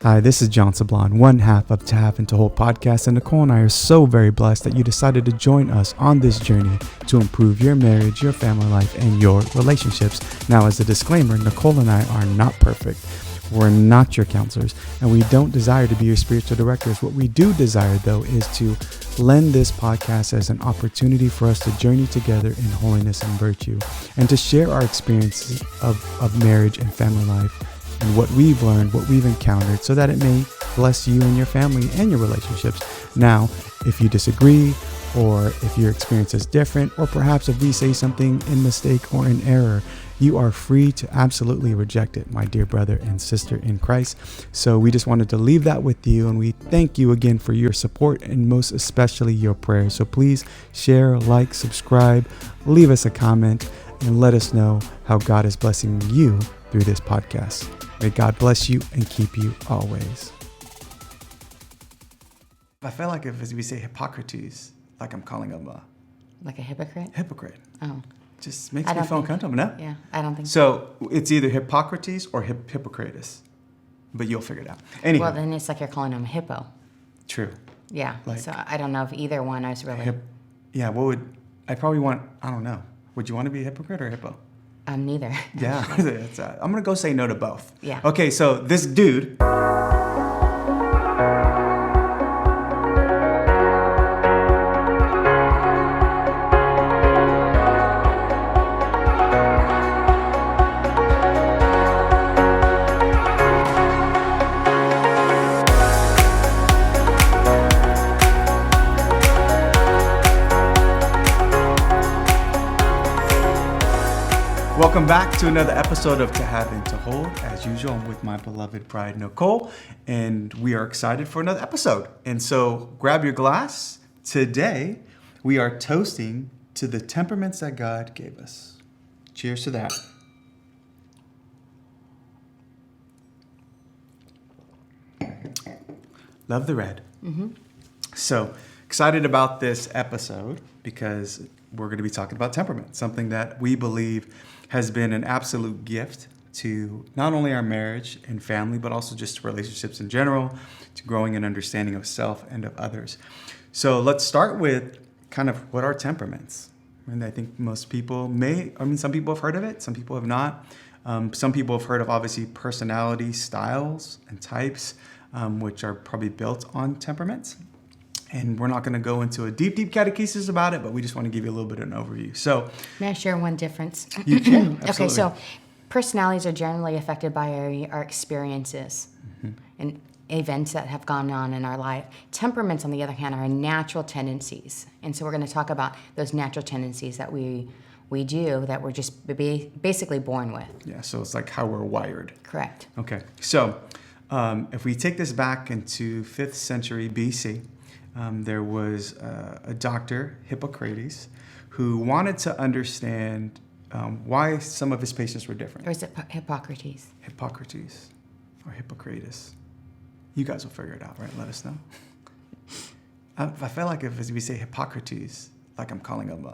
Hi, this is John Sablan, one half of To Have and To Hold podcast, and Nichole and I are so very blessed that you decided to join us on this journey to improve your marriage, your family life, and your relationships. Now, as a disclaimer, Nichole and I are not perfect. We're not your counselors, and we don't desire to be your spiritual directors. What we do desire, though, is to lend this podcast as an opportunity for us to journey together in holiness and virtue, and to share our experiences of marriage and family life, and what we've learned, what we've encountered, so that it may bless you and your family and your relationships. Now, if you disagree, or if your experience is different, or perhaps if we say something in mistake or in error, you are free to absolutely reject it, my dear brother and sister in Christ. So we just wanted to leave that with you, and we thank you again for your support and most especially your prayers. So please share, like, subscribe, leave us a comment, and let us know how God is blessing you through this podcast. May God bless you and keep you always. I feel like if we say Hippocrates, like I'm calling him like a hypocrite? Hypocrite. Oh. Just makes me feel uncomfortable, no? Yeah, I don't think so. It's either Hippocrates or Hippocrates, but you'll figure it out. Anyway. Well, then it's like you're calling him a hippo. True. Yeah, like, so I don't know if either one I was really... Yeah, what would... I probably want... I don't know. Would you want to be a hypocrite or a hippo? Neither. Yeah, I'm going to go say no to both. Yeah. Okay, so this dude... Welcome back to another episode of To Have and To Hold. As usual, I'm with my beloved bride, Nichole, and we are excited for another episode. And so grab your glass. Today, we are toasting to the temperaments that God gave us. Cheers to that. Love the red. Mm-hmm. So excited about this episode because we're going to be talking about temperament, something that we believe has been an absolute gift to not only our marriage and family, but also just relationships in general, to growing an understanding of self and of others. So let's start with kind of what are temperaments. And I think most people some people have heard of it, some people have not. Some people have heard of obviously personality styles and types, which are probably built on temperaments. And we're not going to go into a deep catechesis about it, but we just want to give you a little bit of an overview. So, may I share one difference? You can, absolutely. Okay, so personalities are generally affected by our experiences and events that have gone on in our life. Temperaments, on the other hand, are natural tendencies. And so we're going to talk about those natural tendencies that we do, that we're just basically born with. Yeah, so it's like how we're wired. Correct. Okay, so if we take this back into 5th century BC, there was a doctor, Hippocrates, who wanted to understand why some of his patients were different. Or is it Hippocrates? Hippocrates or Hippocrates. You guys will figure it out, right? Let us know. I feel like if we say Hippocrates, like I'm calling him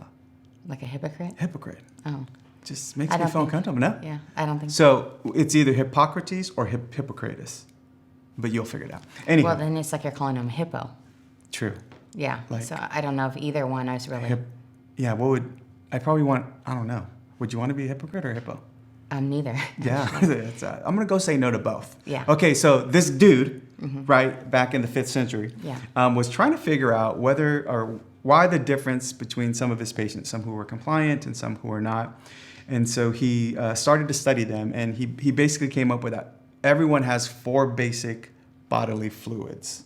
like a hypocrite? Hypocrite. Oh. Just makes me feel uncomfortable, no? Yeah, I don't think so. So it's either Hippocrates or Hippocrates, but you'll figure it out. Anyway. Well, then it's like you're calling him a hippo. True. Yeah, like, so I don't know if either one I was really... Yeah, what would... I probably want... I don't know. Would you want to be a hypocrite or a hippo? Neither. Yeah, I'm going to go say no to both. Yeah. Okay, so this dude, right, back in the 5th century, was trying to figure out why the difference between some of his patients, some who were compliant and some who were not. And so he started to study them, and he basically came up with that everyone has 4 basic bodily fluids,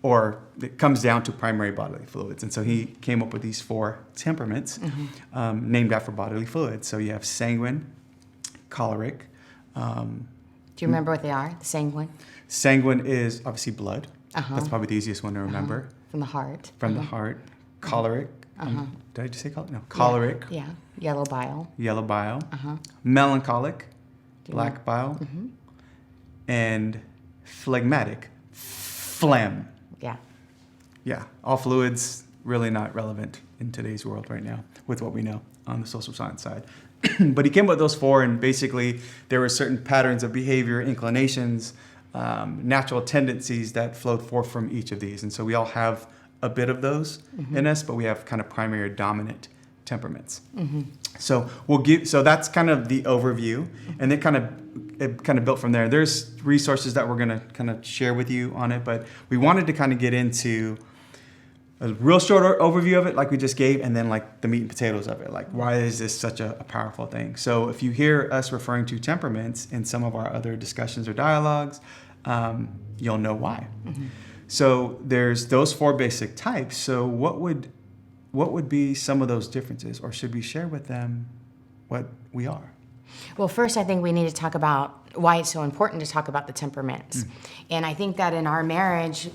or it comes down to primary bodily fluids. And so he came up with these 4 temperaments named after bodily fluids. So you have sanguine, choleric. Do you remember what they are, the sanguine? Sanguine is obviously blood. That's probably the easiest one to remember. From the heart. From the heart. Choleric. Did I just say choleric? No. Choleric. Yeah. Yellow bile. Yellow bile. Melancholic. Black bile. And phlegmatic, phlegm. Yeah. Yeah. All fluids really not relevant in today's world right now with what we know on the social science side. But he came up with those 4, and basically there were certain patterns of behavior, inclinations, natural tendencies that flowed forth from each of these. And so we all have a bit of those in us, but we have kind of primary or dominant temperaments. So so that's kind of the overview, and it kind of built from there. There's resources that we're going to kind of share with you on it, but we wanted to kind of get into a real short overview of it, like we just gave, and then like the meat and potatoes of it, like why is this such a powerful thing? So if you hear us referring to temperaments in some of our other discussions or dialogues, you'll know why. So there's those 4 basic types. So what would be some of those differences, or should we share with them what we are? Well, first, I think we need to talk about why it's so important to talk about the temperaments. And I think that in our marriage,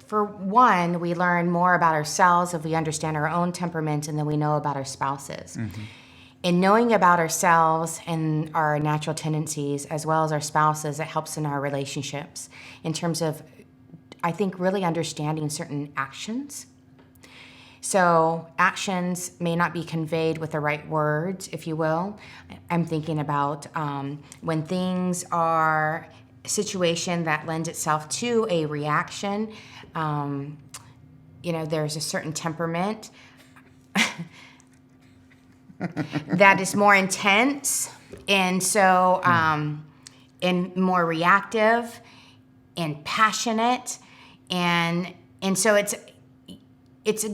for one, we learn more about ourselves if we understand our own temperament, and then we know about our spouses. In knowing about ourselves and our natural tendencies, as well as our spouses, it helps in our relationships in terms of, I think, really understanding certain actions. So actions may not be conveyed with the right words, if you will. I'm thinking about when things are a situation that lends itself to a reaction. There's a certain temperament that is more intense, and so and more reactive and passionate, and so it's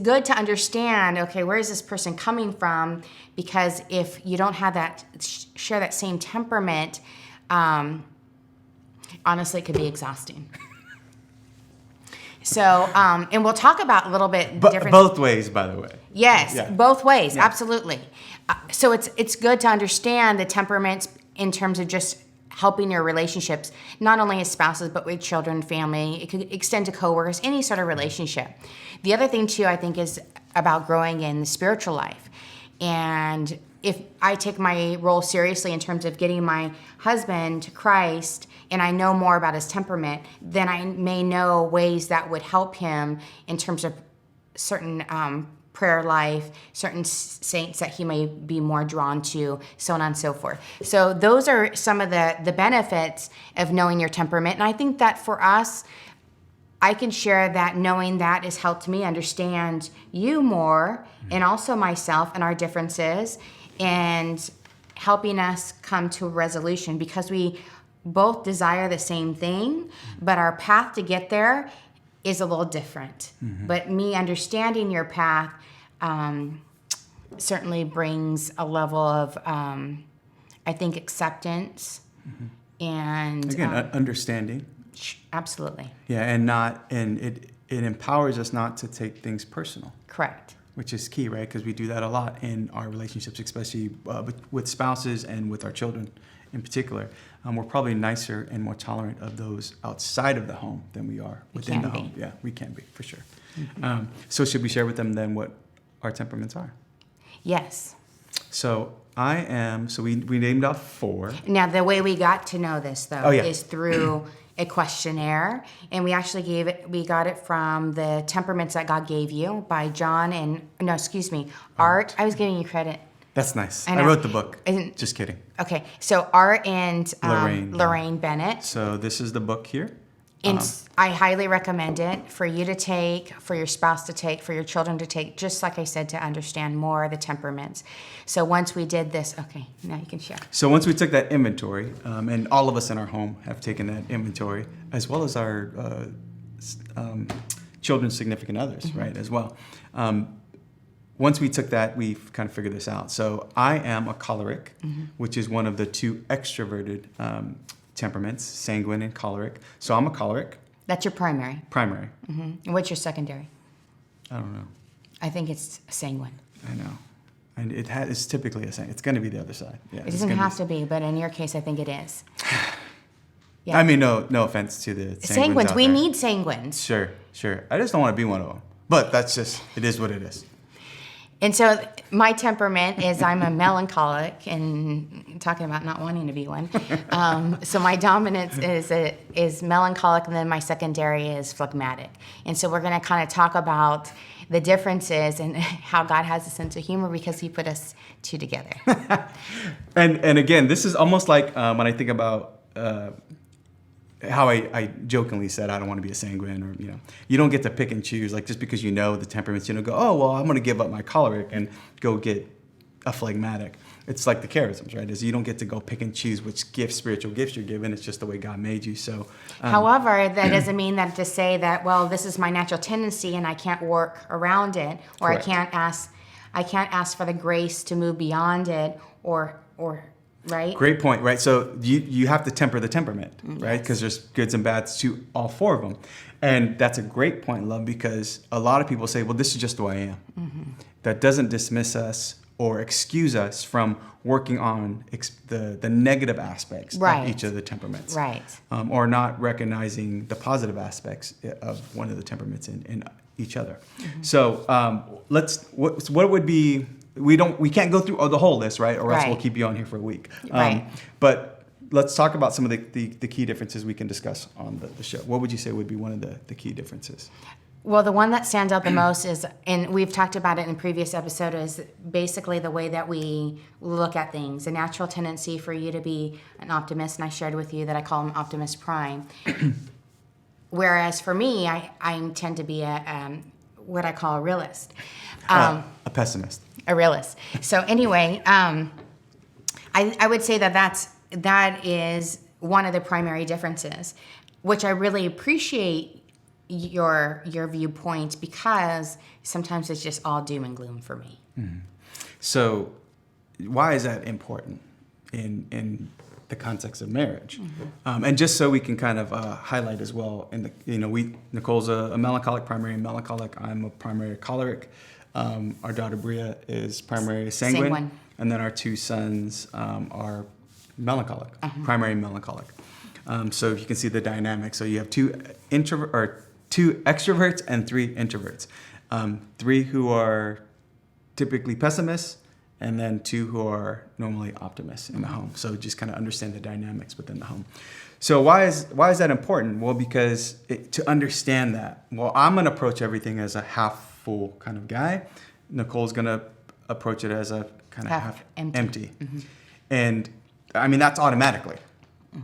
good to understand, okay, where is this person coming from? Because if you don't have share that same temperament, honestly, it could be exhausting. So, and we'll talk about a little bit different. Both ways, by the way. Yes, Yeah. both ways, Yeah. absolutely. So it's good to understand the temperaments in terms of just helping your relationships, not only as spouses, but with children, family. It could extend to coworkers, any sort of relationship. The other thing, too, I think is about growing in the spiritual life. And if I take my role seriously in terms of getting my husband to Christ, and I know more about his temperament, then I may know ways that would help him in terms of certain prayer life, certain saints that he may be more drawn to, so on and so forth. So those are some of the benefits of knowing your temperament. And I think that for us, I can share that knowing that has helped me understand you more, and also myself and our differences, and helping us come to a resolution, because we both desire the same thing, but our path to get there is a little different. But me understanding your path certainly brings a level of, I think, acceptance and Again, understanding. Absolutely. Yeah, and it empowers us not to take things personal. Correct. Which is key, right? Because we do that a lot in our relationships, especially with spouses and with our children in particular. We're probably nicer and more tolerant of those outside of the home than we are within the home. Yeah, we can be, for sure. So should we share with them then what our temperaments are? Yes. So we named off 4. Now, the way we got to know this, though, is through a questionnaire, and we got it from the Temperaments That God Gave You by Art. I was giving you credit. That's nice. I wrote the book. Just kidding. Okay, so Art and Lorraine Bennett. So this is the book here. And I highly recommend it for you to take, for your spouse to take, for your children to take, just like I said, to understand more of the temperaments. So once we did this, okay, now you can share. So once we took that inventory, and all of us in our home have taken that inventory, as well as our children's significant others, right, as well. Once we took that, we've kind of figured this out. So I am a choleric, which is one of the 2 extroverted temperaments, sanguine and choleric. So I'm a choleric. That's your primary. Primary. And what's your secondary? I don't know. I think it's sanguine. I know. And it's typically a sanguine. It's going to be the other side. Yeah, it doesn't have to be, but in your case, I think it is. Yeah. I mean, no offense to the sanguines. We need sanguines. Sure. I just don't want to be one of them. But it is what it is. And so my temperament is I'm a melancholic, and talking about not wanting to be one. So my dominance is melancholic, and then my secondary is phlegmatic. And so we're going to kind of talk about the differences and how God has a sense of humor, because he put us 2 together. And again, this is almost like when I think about how I jokingly said I don't want to be a sanguine, or you don't get to pick and choose, like just because you know the temperaments, go, oh well, I'm going to give up my choleric and go get a phlegmatic. It's like the charisms, right? Is you don't get to go pick and choose which spiritual gifts you're given. It's just the way God made you. So, however, that doesn't mean that to say that, well, this is my natural tendency and I can't work around it, or correct. I can't ask for the grace to move beyond it, or right? Great point, right? So you have to temper the temperament, right? Because there's goods and bads to all four of them. And that's a great point, love, because a lot of people say, well, this is just the way I am. Mm-hmm. That doesn't dismiss us or excuse us from working on the negative aspects right. of each of the temperaments. Right. Or not recognizing the positive aspects of one of the temperaments in each other. Mm-hmm. So what would be... We can't go through the whole list, right? Or else we'll keep you on here for a week. Right. But let's talk about some of the key differences we can discuss on the show. What would you say would be one of the key differences? Well, the one that stands out the most is, and we've talked about it in a previous episode, is basically the way that we look at things. A natural tendency for you to be an optimist, and I shared with you that I call him Optimist Prime. Whereas for me, I tend to be what I call a realist. A pessimist. A realist. So anyway, I would say that is one of the primary differences, which I really appreciate your viewpoint, because sometimes it's just all doom and gloom for me. Mm-hmm. So why is that important in the context of marriage? Mm-hmm. And just so we can kind of highlight as well, Nicole's a melancholic, primary melancholic. I'm a primary choleric. Our daughter Bria is primary sanguine. And then our two sons are melancholic, primary melancholic. So you can see the dynamic. So you have two extroverts and three introverts. Three who are typically pessimists, and then two who are normally optimists in the home. So just kind of understand the dynamics within the home. So why is that important? Well, because to understand that, I'm going to approach everything as a half full kind of guy. Nicole's going to approach it as a kind of half empty. Mm-hmm. And I mean, that's automatically,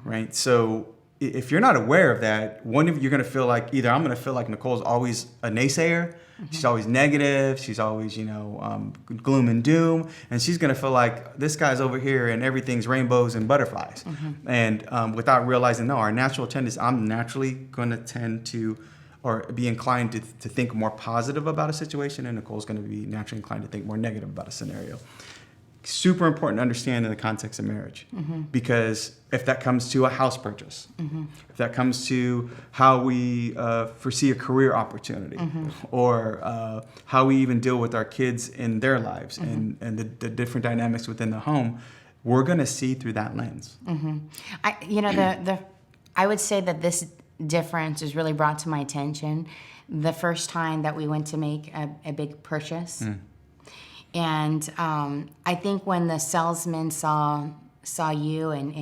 right? So if you're not aware of that, one of you're going to feel like either I'm going to feel like Nicole's always a naysayer. Mm-hmm. She's always negative. She's always, gloom and doom. And she's going to feel like this guy's over here and everything's rainbows and butterflies. Mm-hmm. And without realizing, no, our natural tendency, I'm naturally going to tend to or be inclined to think more positive about a situation, and Nicole's going to be naturally inclined to think more negative about a scenario. Super important to understand in the context of marriage, because if that comes to a house purchase, if that comes to how we foresee a career opportunity, or how we even deal with our kids in their lives, and the different dynamics within the home, we're going to see through that lens. I would say that this difference is really brought to my attention the first time that we went to make a big purchase. And I think when the salesman saw you and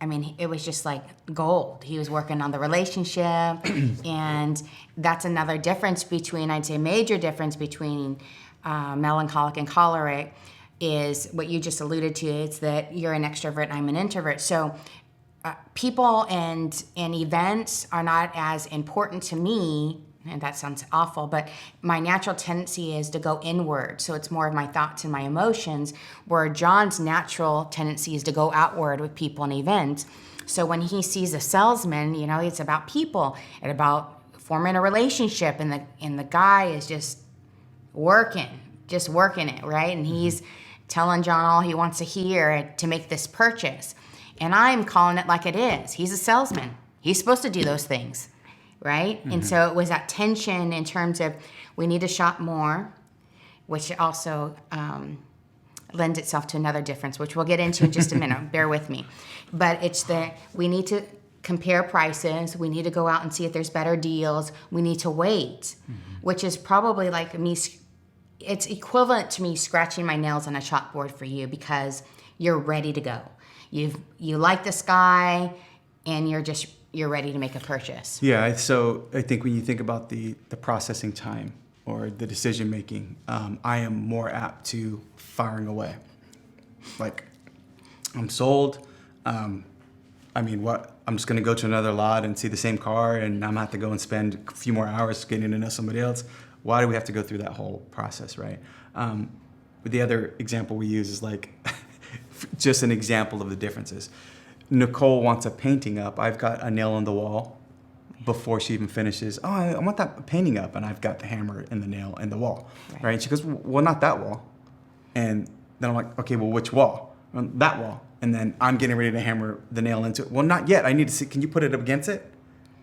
I mean, it was just like gold. He was working on the relationship, and that's another difference between, I'd say, major difference between melancholic and choleric is what you just alluded to. It's that you're an extrovert and I'm an introvert. So people and events are not as important to me, and that sounds awful, but my natural tendency is to go inward. So it's more of my thoughts and my emotions, where John's natural tendency is to go outward with people and events. So when he sees a salesman, it's about people and about forming a relationship, and the guy is just working it, right? And he's telling John all he wants to hear to make this purchase. And I'm calling it like it is. He's a salesman. He's supposed to do those things, right? Mm-hmm. And so it was that tension in terms of we need to shop more, which also lends itself to another difference, which we'll get into in just a minute. Bear with me. But it's that we need to compare prices. We need to go out and see if there's better deals. We need to wait, which is probably like me. It's equivalent to me scratching my nails on a chalkboard for you, because you're ready to go. You like this guy, and you're ready to make a purchase. Yeah, so I think when you think about the processing time or the decision making, I am more apt to firing away. Like, I'm sold. I'm just going to go to another lot and see the same car, and I'm going to have to go and spend a few more hours getting to know somebody else. Why do we have to go through that whole process, right? But the other example we use is like just an example of the differences. Nichole wants a painting up. I've got a nail on the wall before she even finishes. Oh, I want that painting up, and I've got the hammer and the nail and the wall, right? And she goes, well, not that wall. And then I'm like, okay, well, which wall? That wall. And then I'm getting ready to hammer the nail into it. Well, not yet. I need to see, can you put it up against it?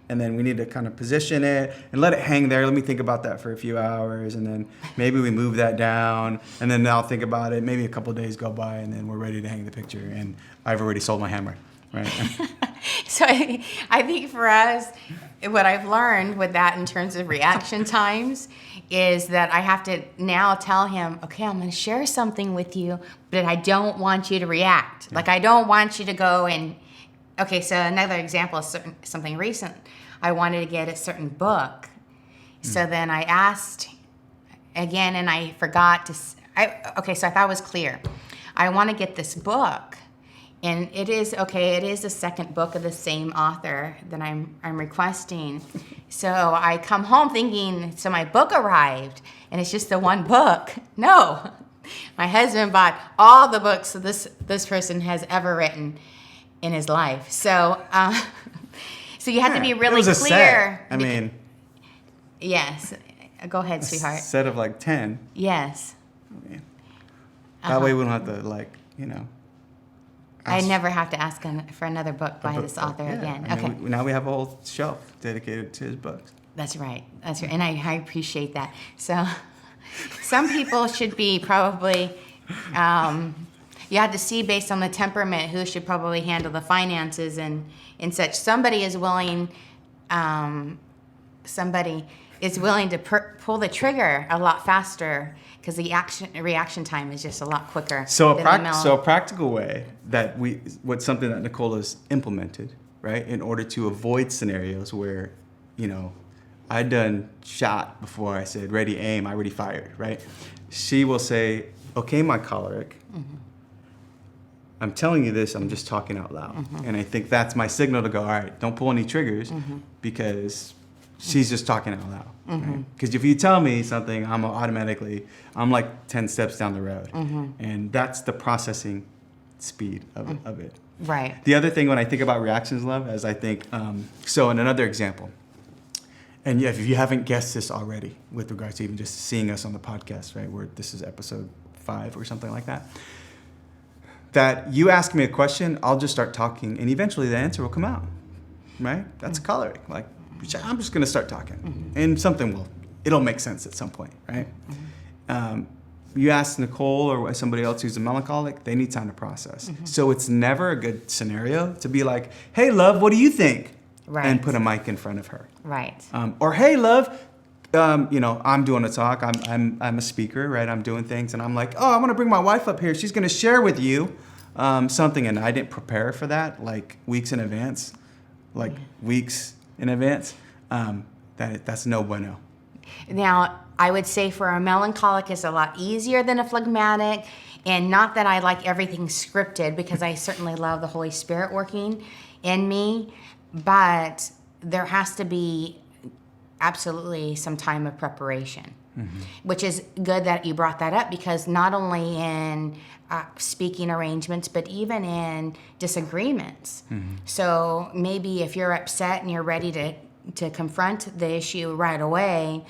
And then we need to kind of position it and let it hang there. Let me think about that for a few hours. And then maybe we move that down. And then I'll think about it. Maybe a couple of days go by, and then we're ready to hang the picture. And I've already sold my hammer, right? So I think for us, what I've learned with that in terms of reaction times is that I have to now tell him, okay, I'm going to share something with you, but I don't want you to react. Yeah. Like, I don't want you to go and, okay, so another example is something recent. I wanted to get a certain book. So then I asked again, and I forgot to, so I thought it was clear. I want to get this book. And it is the second book of the same author that I'm requesting. So I come home thinking, so my book arrived, and it's just the one book. No, my husband bought all the books that this person has ever written in his life. So, so you have to be really it was clear. A set. Yes. Go ahead, sweetheart. A set of like 10. Yes. That way we don't have to I never have to ask for another book by this author again. Okay. Now we have a whole shelf dedicated to his books. That's right. And I appreciate that. So some people should be probably, you have to see based on the temperament who should probably handle the finances and such. Somebody is willing to pull the trigger a lot faster, because the reaction time is just a lot quicker. So a practical way that something that Nichole has implemented, right, in order to avoid scenarios where, I'd done shot before I said ready, aim, I already fired, right? She will say, okay, my choleric, I'm telling you this, I'm just talking out loud. And I think that's my signal to go, all right, don't pull any triggers, because she's just talking out loud. Because if you tell me something, I'm like 10 steps down the road. And that's the processing speed of it. Right. The other thing when I think about reactions, love, is I think, so in another example, and if you haven't guessed this already with regards to even just seeing us on the podcast, right, where this is episode 5 or something like that, that you ask me a question, I'll just start talking, and eventually the answer will come out, right? That's choleric. Like, I'm just going to start talking, and it'll make sense at some point, right? You ask Nichole or somebody else who's a melancholic, they need time to process. So it's never a good scenario to be like, hey, love, what do you think? Right. And put a mic in front of her. Right. Or, hey, love, I'm doing a talk. I'm a speaker, right? I'm doing things, and I'm like, oh, I want to bring my wife up here. She's going to share with you something, and I didn't prepare for that like weeks in advance, that's no bueno. Now, I would say for a melancholic, it's a lot easier than a phlegmatic, and not that I like everything scripted, because I certainly love the Holy Spirit working in me, but there has to be absolutely some time of preparation, which is good that you brought that up, because not only in speaking arrangements, but even in disagreements. So maybe if you're upset and you're ready to confront the issue right away,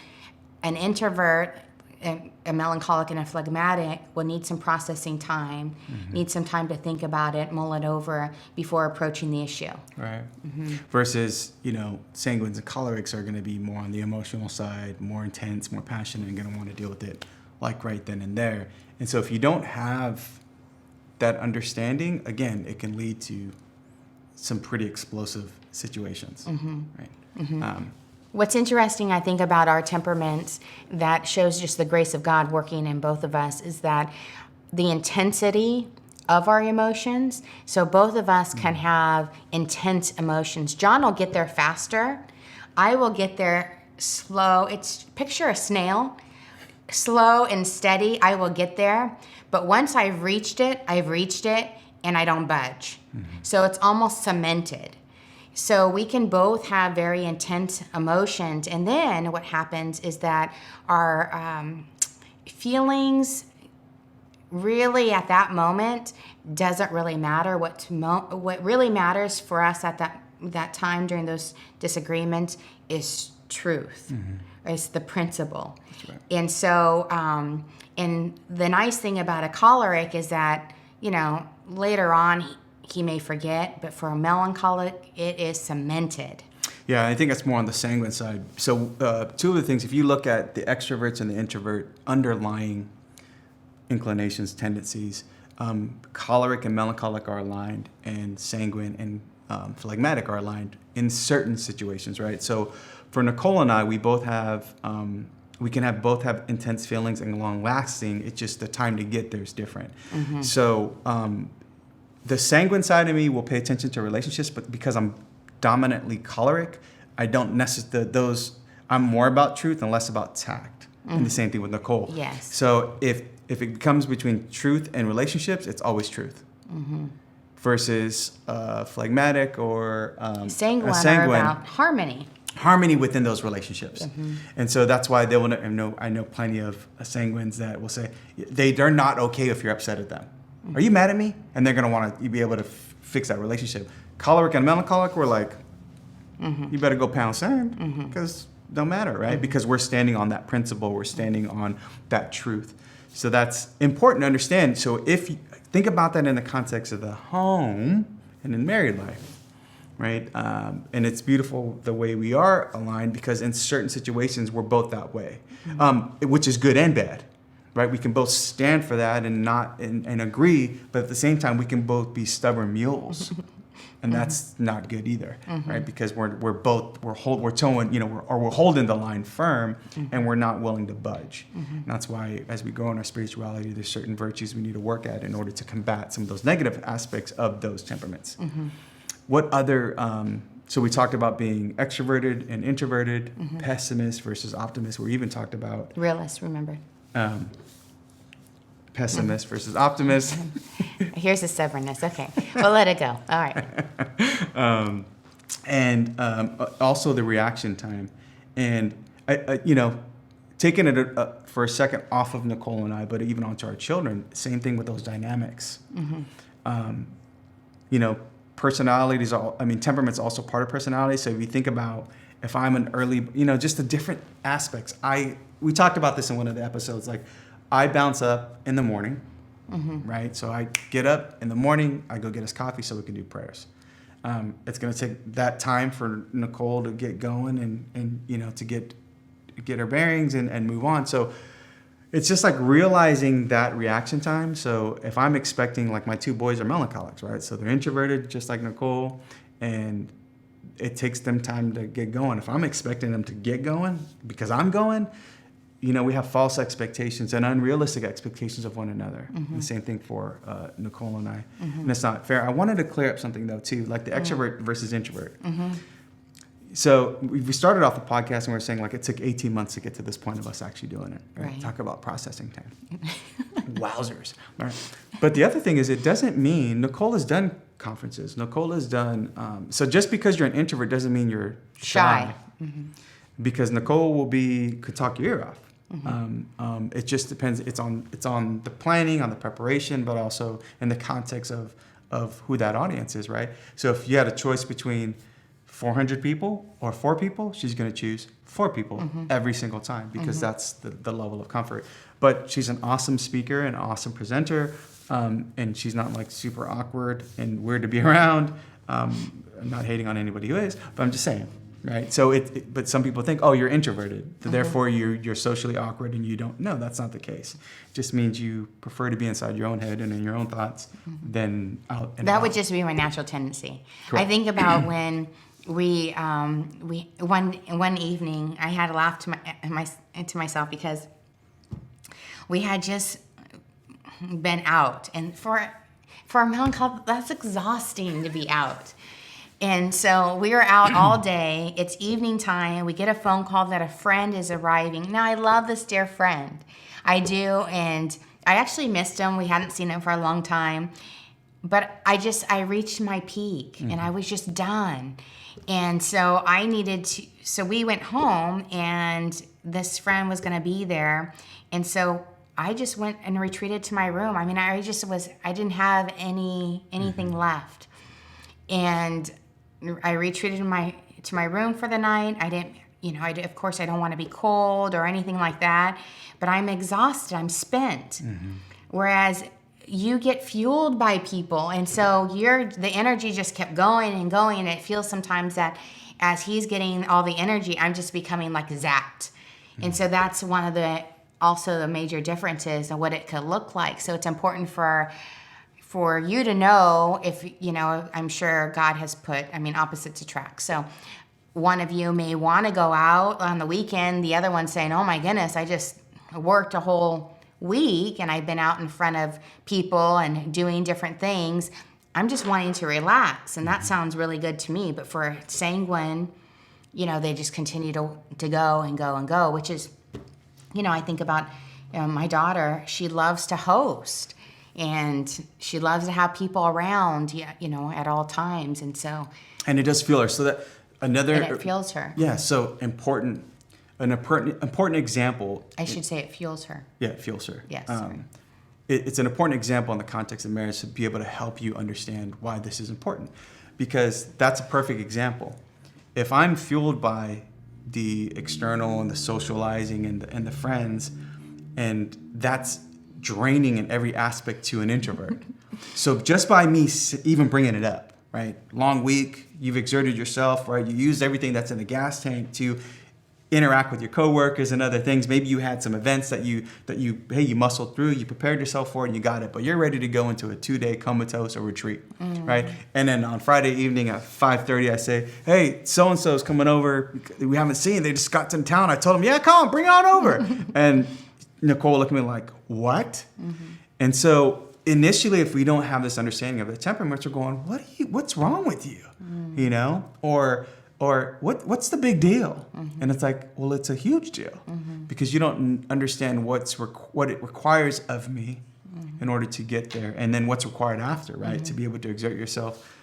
an introvert, a melancholic and a phlegmatic will need some processing time, need some time to think about it, mull it over before approaching the issue. Right. Versus, sanguines and cholerics are going to be more on the emotional side, more intense, more passionate, and going to want to deal with it like right then and there. And so if you don't have that understanding, again, it can lead to some pretty explosive situations. Right. What's interesting, I think, about our temperaments that shows just the grace of God working in both of us is that the intensity of our emotions, so both of us can have intense emotions. John will get there faster. I will get there slow. Picture a snail. Slow and steady, I will get there. But once I've reached it, and I don't budge. So it's almost cemented. So we can both have very intense emotions, and then what happens is that our feelings really at that moment doesn't really matter. What really matters for us at that time during those disagreements is truth. It's the principle. That's right. And so, and the nice thing about a choleric is that, later on he may forget, but for a melancholic, it is cemented. Yeah, I think that's more on the sanguine side. So two of the things, if you look at the extroverts and the introvert underlying inclinations, tendencies, choleric and melancholic are aligned, and sanguine and phlegmatic are aligned in certain situations, right? So for Nichole and I, we both have, we can both have intense feelings and long lasting. It's just the time to get there is different. So the sanguine side of me will pay attention to relationships, but because I'm dominantly choleric, I don't necessarily, I'm more about truth and less about tact. And the same thing with Nichole. Yes. So if it comes between truth and relationships, it's always truth. Versus phlegmatic or sanguine are about harmony within those relationships. And so that's why they will. I know plenty of sanguines that will say they're not okay if you're upset at them. Are you mad at me? And they're going to want to be able to fix that relationship. Choleric and melancholic, we're like, you better go pound sand because don't matter, right? Because we're standing on that principle. We're standing on that truth. So that's important to understand. So if you think about that in the context of the home and in married life, right? And it's beautiful the way we are aligned because in certain situations we're both that way, which is good and bad, right? We can both stand for that and not and agree, but at the same time we can both be stubborn mules. And that's not good either, right? Because we're holding the line firm, and we're not willing to budge. And that's why, as we grow in our spirituality, there's certain virtues we need to work at in order to combat some of those negative aspects of those temperaments. What other? So we talked about being extroverted and introverted, pessimist versus optimist. We even talked about realist. Remember. Pessimist versus optimist. Here's the stubbornness. Okay, we'll let it go. All right. And also the reaction time, and taking it for a second off of Nichole and I, but even onto our children. Same thing with those dynamics. Personalities. Temperament's also part of personality. So if you think about if I'm an early, just the different aspects. We talked about this in one of the episodes. Like I bounce up in the morning, right? So I get up in the morning. I go get us coffee so we can do prayers. It's going to take that time for Nichole to get going and to get her bearings and move on. So it's just like realizing that reaction time. So if I'm expecting, like my two boys are melancholics, right? So they're introverted just like Nichole, and it takes them time to get going. If I'm expecting them to get going because I'm going, we have false expectations and unrealistic expectations of one another. The same thing for Nichole and I. And it's not fair. I wanted to clear up something, though, too, like the extrovert versus introvert. So we started off the podcast and we were saying, like, it took 18 months to get to this point of us actually doing it. Right? Talk about processing time. Wowzers. Right? But the other thing is it doesn't mean Nichole has done conferences. Nichole has done, so just because you're an introvert doesn't mean you're shy. Because Nichole could talk your ear off. It just depends. It's on the planning, on the preparation, but also in the context of who that audience is, right? So if you had a choice between 400 people or 4 people, she's going to choose 4 people every single time because that's the level of comfort. But she's an awesome speaker and awesome presenter, and she's not like super awkward and weird to be around. I'm not hating on anybody who is, but I'm just saying. Right. So but some people think, oh, you're introverted. Therefore, you're socially awkward and you don't. No, that's not the case. It just means you prefer to be inside your own head and in your own thoughts than out. And that out. would just be my natural tendency. Correct. I think about when we one evening I had to laugh to myself because we had just been out, and for a melancholy, that's exhausting to be out. And so we were out all day. It's evening time. We get a phone call that a friend is arriving. Now, I love this dear friend. I do. And I actually missed him. We hadn't seen him for a long time. but I reached my peak and I was just done. And so so we went home and this friend was going to be there. And so I just went and retreated to my room. I mean, I didn't have anything left. And I retreated to my room for the night. I didn't, of course I don't want to be cold or anything like that, but I'm exhausted, I'm spent. Whereas you get fueled by people, and so the energy just kept going and going, and it feels sometimes that as he's getting all the energy, I'm just becoming like zapped. And so that's one of the major differences of what it could look like. So it's important for you to know if, I'm sure God has put, opposites attract. So one of you may want to go out on the weekend, the other one's saying, oh my goodness, I just worked a whole week and I've been out in front of people and doing different things. I'm just wanting to relax, and that sounds really good to me. But for sanguine, they just continue to go and go and go, which is, I think about my daughter. She loves to host, and she loves to have people around, at all times. And so, and it does feel her. So that and it fuels her. Yeah. So important. An important example. I should say it fuels her. Yeah, it fuels her. Yes. It's an important example in the context of marriage to be able to help you understand why this is important, because that's a perfect example. If I'm fueled by the external and the socializing and the friends, and that's draining in every aspect to an introvert. So just by me even bringing it up, right? Long week, you've exerted yourself, right? You used everything that's in the gas tank to interact with your coworkers and other things. Maybe you had some events that you muscled through, you prepared yourself for it and you got it, but you're ready to go into a 2-day comatose or retreat, right? And then on Friday evening at 5:30, I say, hey, so-and-so's coming over. We haven't seen, they just got to town. I told them, yeah, come on, bring it on over. And Nicole looked at me like, what? And so initially, if we don't have this understanding of the temperaments, we're going, what's wrong with you? Or what's the big deal? And it's like, well, it's a huge deal because you don't understand what it requires of me in order to get there, and then what's required after, right? To be able to exert yourself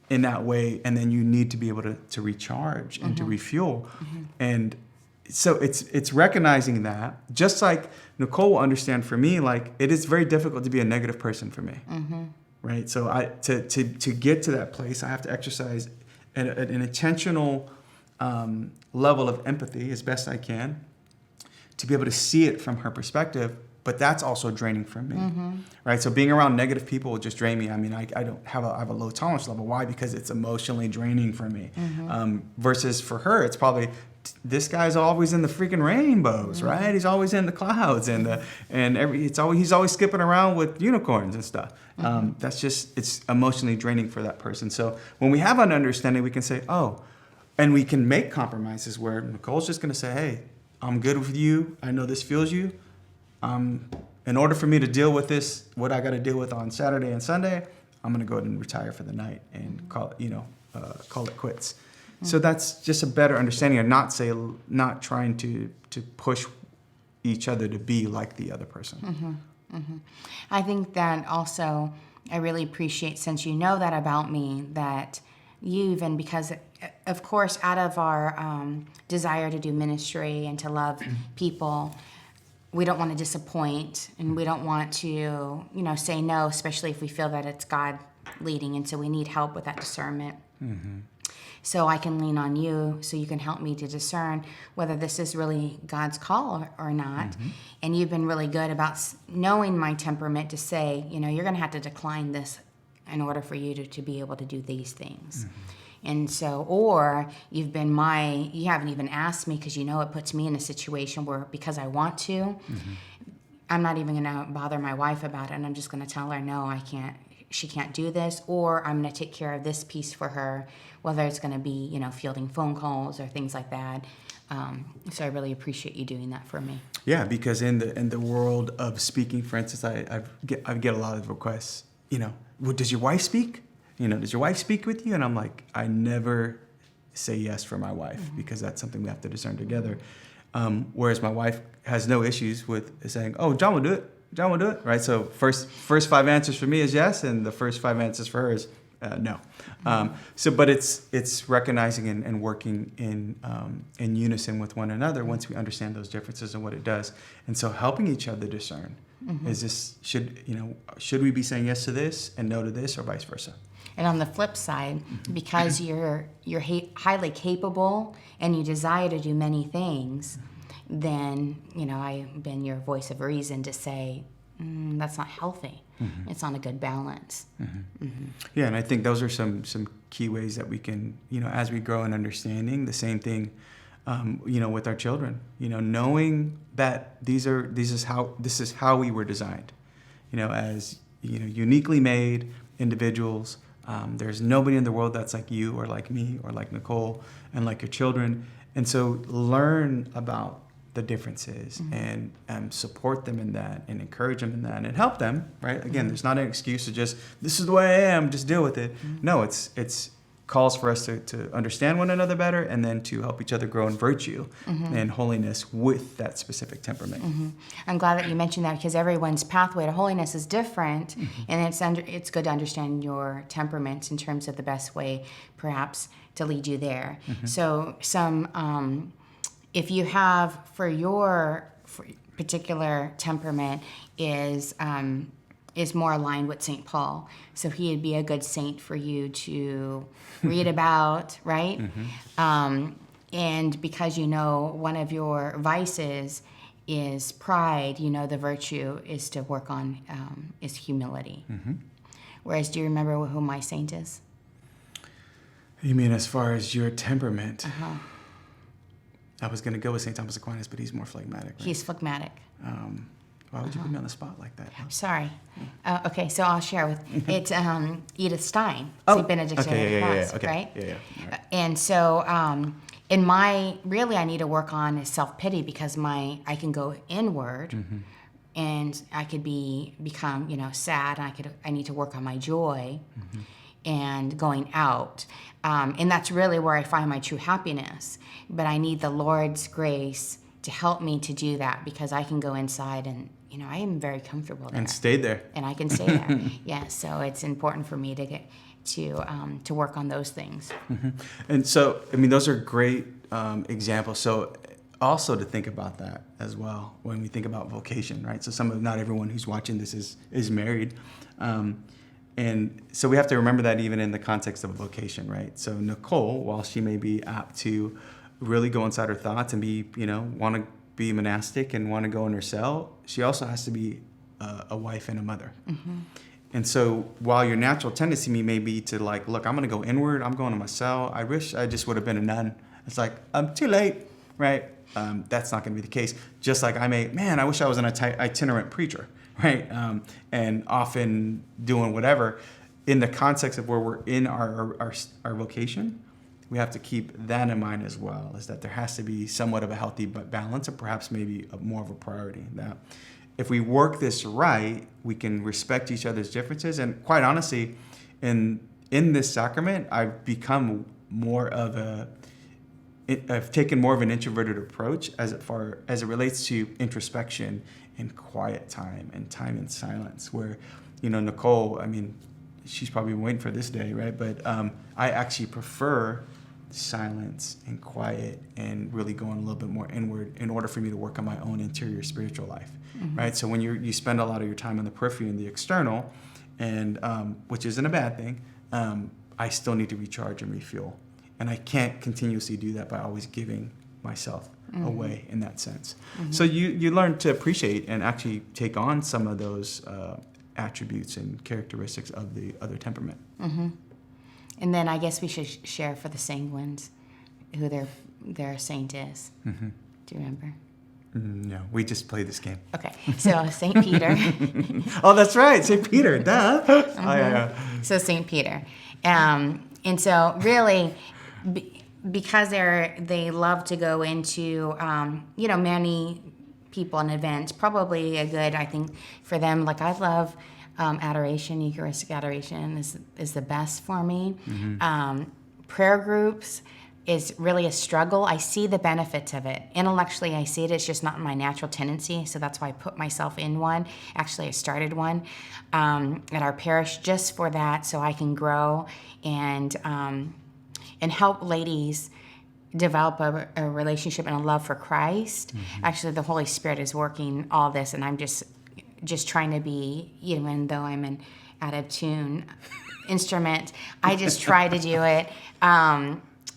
in that way, and then you need to be able to recharge and to refuel. And so it's recognizing that, just like Nicole will understand for me, like it is very difficult to be a negative person for me, right? So to get to that place, I have to exercise an intentional level of empathy as best I can to be able to see it from her perspective, but that's also draining from me, right? So being around negative people will just drain me. I mean, I have a low tolerance level. Why? Because it's emotionally draining for me. Versus for her, it's probably, this guy's always in the freaking rainbows, right? He's always in the clouds he's always skipping around with unicorns and stuff. It's emotionally draining for that person. So when we have an understanding, we can say, and we can make compromises where Nicole's just going to say, hey, I'm good with you. I know this fuels you. In order for me to deal with this, what I got to deal with on Saturday and Sunday, I'm going to go ahead and retire for the night and call it quits. So that's just a better understanding of not trying to push each other to be like the other person. I think that also, I really appreciate, since you know that about me, that you even, because of course out of our desire to do ministry and to love people, we don't want to disappoint, and we don't want to, say no, especially if we feel that it's God leading, and so we need help with that discernment. So I can lean on you so you can help me to discern whether this is really God's call or not. And you've been really good about knowing my temperament to say, you're going to have to decline this in order for you to be able to do these things. And so, or you haven't even asked me because it puts me in a situation where, because I want to, I'm not even going to bother my wife about it. And I'm just going to tell her, no, I can't. She can't do this, or I'm going to take care of this piece for her, whether it's going to be, fielding phone calls or things like that. So I really appreciate you doing that for me. Yeah, because in the world of speaking, for instance, I get a lot of requests. Well, does your wife speak? Does your wife speak with you? And I'm like, I never say yes for my wife because that's something we have to discern together. Whereas my wife has no issues with saying, oh, John will do it. John will do it, right? So first 5 answers for me is yes, and the first 5 answers for her is no. But it's recognizing and working in unison with one another once we understand those differences and what it does, and so helping each other discern. Is this should we be saying yes to this and no to this, or vice versa? And on the flip side, because you're highly capable and you desire to do many things, then I've been your voice of reason to say that's not healthy. It's not a good balance. Yeah, and I think those are some key ways that we can, as we grow in understanding, the same thing, with our children, knowing that this is how we were designed, as uniquely made individuals. There's nobody in the world that's like you or like me or like Nichole and like your children, and so learn about the differences and support them in that and encourage them in that and help them, right? Again, there's not an excuse to just, this is the way I am, just deal with it. No, it's calls for us to understand one another better and then to help each other grow in virtue and holiness with that specific temperament. I'm glad that you mentioned that, because everyone's pathway to holiness is different, and it's good to understand your temperaments in terms of the best way perhaps to lead you there. So if you have for your particular temperament is more aligned with St. Paul, so he'd be a good saint for you to read about, right? And because one of your vices is pride, the virtue is to work on is humility. Whereas, do you remember who my saint is? You mean as far as your temperament? I was going to go with St. Thomas Aquinas, but he's more phlegmatic. Right? He's phlegmatic. Why would you put me on the spot like that? Sorry. Okay, so I'll share with it's Edith Stein, St. Benedict's Cross, right? Yeah. Right. And so, I need to work on self-pity, because I can go inward, and I could become sad. And I need to work on my joy, and going out, and that's really where I find my true happiness. But I need the Lord's grace to help me to do that, because I can go inside and I am very comfortable there. And stay there. And I can stay there. Yeah, so it's important for me to get to work on those things. And so, those are great examples. So also to think about that as well when we think about vocation, right? So not everyone who's watching this is married. And so we have to remember that even in the context of a vocation, right? So Nichole, while she may be apt to really go inside her thoughts and be, want to be monastic and want to go in her cell, she also has to be a wife and a mother. And so while your natural tendency may be to look, I'm going to go inward, I'm going to my cell, I wish I just would have been a nun. It's like, I'm too late, right? That's not going to be the case. Just like I wish I was an itinerant preacher, right? And often doing whatever. In the context of where we're in our vocation, we have to keep that in mind as well, is that there has to be somewhat of a healthy balance, or perhaps maybe more of a priority. That if we work this right, we can respect each other's differences. And quite honestly, in this sacrament, I've become I've taken more of an introverted approach as it relates to introspection and quiet time and time in silence, where, Nichole, she's probably waiting for this day, right? But I actually prefer silence and quiet and really going a little bit more inward in order for me to work on my own interior spiritual life, right? So when you spend a lot of your time on the periphery and the external, and which isn't a bad thing, I still need to recharge and refuel. And I can't continuously do that by always giving myself away in that sense. So you learn to appreciate and actually take on some of those attributes and characteristics of the other temperament. And then I guess we should share for the sanguines who their saint is. Do you remember? No, we just play this game. Okay, so St. Peter. Oh, that's right, St. Peter, duh. Oh, yeah. So St. Peter. And so really, because they love to go into, many people and events, probably a good, I think, for them. Like, I love adoration, Eucharistic adoration is the best for me. Prayer groups, is really a struggle. I see the benefits of it. Intellectually, I see it. It's just not my natural tendency. So that's why I put myself in one. Actually, I started one at our parish just for that, so I can grow and help ladies develop a relationship and a love for Christ. Actually, the Holy Spirit is working all this, and I'm just trying to be, even though I'm an out of tune instrument, I just try to do it.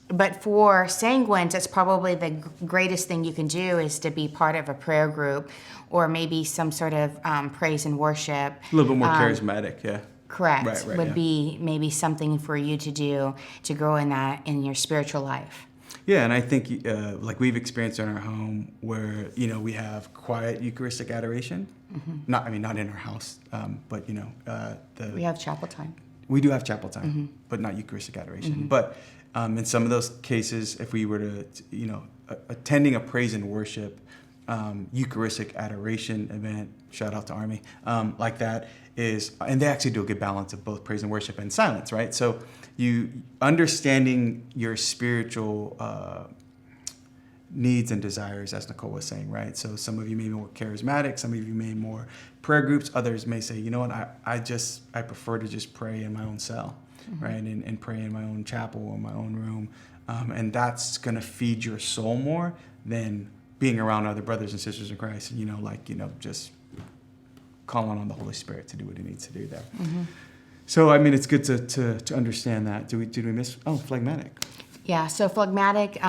But for sanguines, it's probably the greatest thing you can do is to be part of a prayer group or maybe some sort of praise and worship. A little bit more charismatic, yeah. Correct. Right, would be maybe something for you to do to grow in that in your spiritual life. Yeah, and I think like we've experienced in our home where, we have quiet Eucharistic adoration. Not in our house, but, We have chapel time. We do have chapel time, but not Eucharistic adoration. But in some of those cases, if we were to, attending a praise and worship Eucharistic adoration event, shout out to Army, like that is, and they actually do a good balance of both praise and worship and silence, right? So you understanding your spiritual needs and desires, as Nichole was saying, right? So some of you may be more charismatic, some of you may more prayer groups, others may say, I prefer to just pray in my own cell, right? And pray in my own chapel or my own room. And that's going to feed your soul more than being around other brothers and sisters in Christ and, just calling on the Holy Spirit to do what he needs to do there. So, it's good to understand that. Did we miss? Oh, phlegmatic. Yeah, so phlegmatic,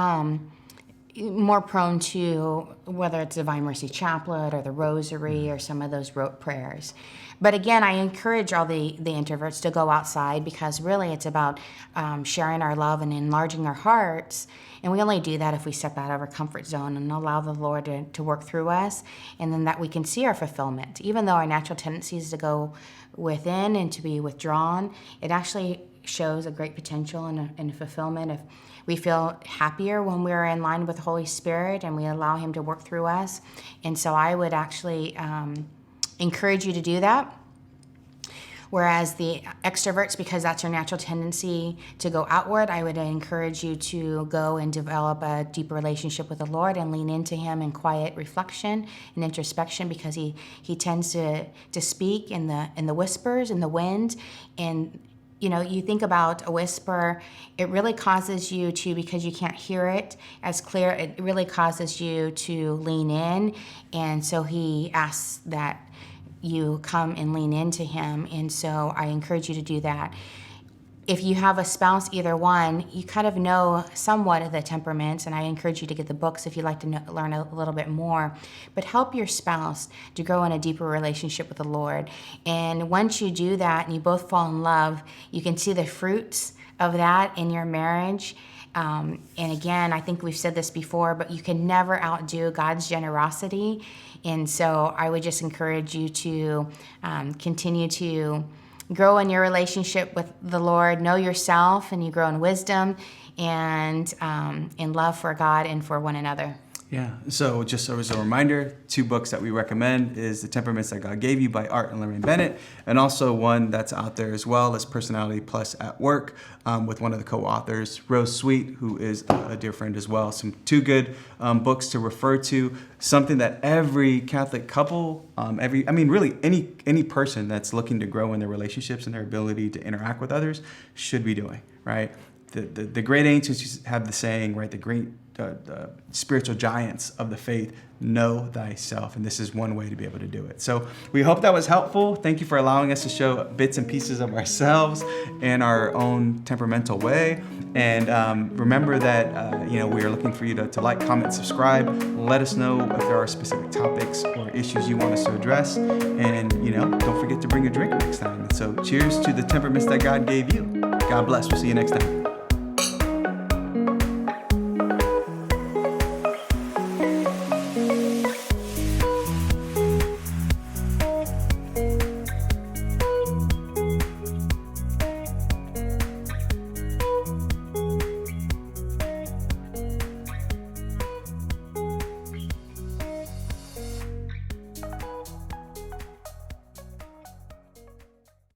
more prone to whether it's Divine Mercy Chaplet or the Rosary or some of those rote prayers. But again, I encourage all the introverts to go outside because really it's about sharing our love and enlarging our hearts. And we only do that if we step out of our comfort zone and allow the Lord to work through us, and then that we can see our fulfillment. Even though our natural tendency is to go within and to be withdrawn, it actually shows a great potential and a fulfillment if we feel happier when we're in line with the Holy Spirit and we allow him to work through us. And so I would actually encourage you to do that. Whereas the extroverts, because that's your natural tendency to go outward, I would encourage you to go and develop a deeper relationship with the Lord and lean into him in quiet reflection and introspection, because he tends to speak in the whispers, in the wind. And you think about a whisper, it really causes you to, because you can't hear it as clear, it really causes you to lean in. And so he asks that you come and lean into him. And so I encourage you to do that. If you have a spouse, either one, you kind of know somewhat of the temperaments, and I encourage you to get the books if you'd like to learn a little bit more. But help your spouse to grow in a deeper relationship with the Lord. And once you do that and you both fall in love, you can see the fruits of that in your marriage. And again, I think we've said this before, but you can never outdo God's generosity. And so I would just encourage you to continue to grow in your relationship with the Lord, know yourself, and you grow in wisdom and in love for God and for one another. Yeah, so just as a reminder, 2 books that we recommend is The Temperaments That God Gave You by Art and Lorraine Bennett, and also one that's out there as well is Personality Plus at Work with one of the co-authors, Rose Sweet, who is a dear friend as well. 2 good books to refer to, something that every Catholic couple, really any person that's looking to grow in their relationships and their ability to interact with others should be doing, right? The great ancients have the saying, right? The great spiritual giants of the faith, know thyself. And this is one way to be able to do it. So we hope that was helpful. Thank you for allowing us to show bits and pieces of ourselves in our own temperamental way. And remember that, we are looking for you to like, comment, subscribe. Let us know if there are specific topics or issues you want us to address. And, don't forget to bring a drink next time. And so cheers to the temperaments that God gave you. God bless. We'll see you next time.